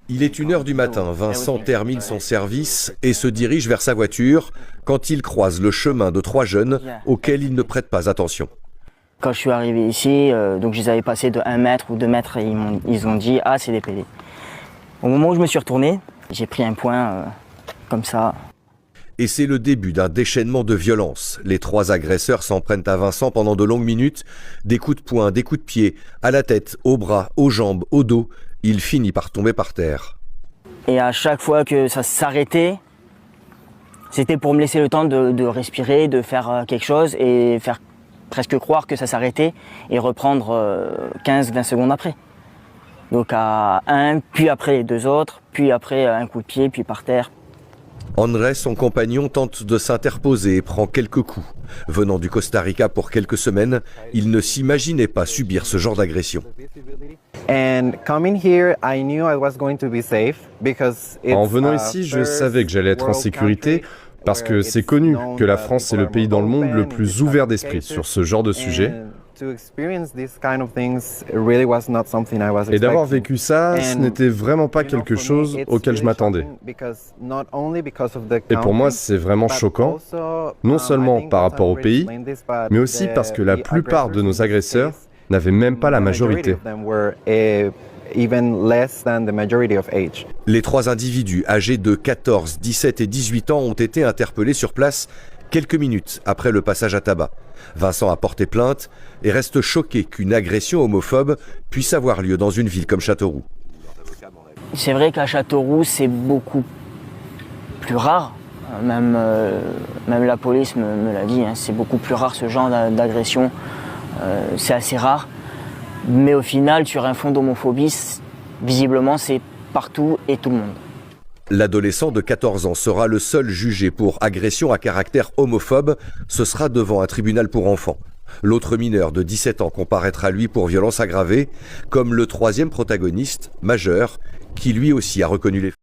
Il est 1h du matin, Vincent termine son service et se dirige vers sa voiture quand il croise le chemin de 3 jeunes auxquels il ne prête pas attention. Quand je suis arrivé ici, donc je les avais passés de 1 mètre ou 2 mètres et ils ont dit « Ah, c'est des PD ». Au moment où je me suis retourné, j'ai pris un point comme ça. Et c'est le début d'un déchaînement de violence. Les 3 agresseurs s'en prennent à Vincent pendant de longues minutes. Des coups de poing, des coups de pied, à la tête, aux bras, aux jambes, au dos. Il finit par tomber par terre. Et à chaque fois que ça s'arrêtait, c'était pour me laisser le temps de respirer, de faire quelque chose et faire presque croire que ça s'arrêtait et reprendre 15-20 secondes après. Donc à un, puis après les 2 autres, puis après un coup de pied, puis par terre. André, son compagnon, tente de s'interposer et prend quelques coups. Venant du Costa Rica pour quelques semaines, il ne s'imaginait pas subir ce genre d'agression. En venant ici, je savais que j'allais être en sécurité parce que c'est connu que la France est le pays dans le monde le plus ouvert d'esprit sur ce genre de sujet. Et d'avoir vécu ça, ce n'était vraiment pas quelque chose auquel je m'attendais. Et pour moi, c'est vraiment choquant, non seulement par rapport au pays, mais aussi parce que la plupart de nos agresseurs n'avaient même pas la majorité. Les 3 individus âgés de 14, 17 et 18 ans ont été interpellés sur place quelques minutes après le passage à tabac. Vincent a porté plainte et reste choqué qu'une agression homophobe puisse avoir lieu dans une ville comme Châteauroux. C'est vrai qu'à Châteauroux, c'est beaucoup plus rare. Même la police me l'a dit, hein, c'est beaucoup plus rare ce genre d'agression. C'est assez rare. Mais au final, sur un fond d'homophobie, visiblement, c'est partout et tout le monde. L'adolescent de 14 ans sera le seul jugé pour agression à caractère homophobe. Ce sera devant un tribunal pour enfants. L'autre mineur de 17 ans comparaîtra lui pour violence aggravée, comme le 3e protagoniste, majeur, qui lui aussi a reconnu les faits.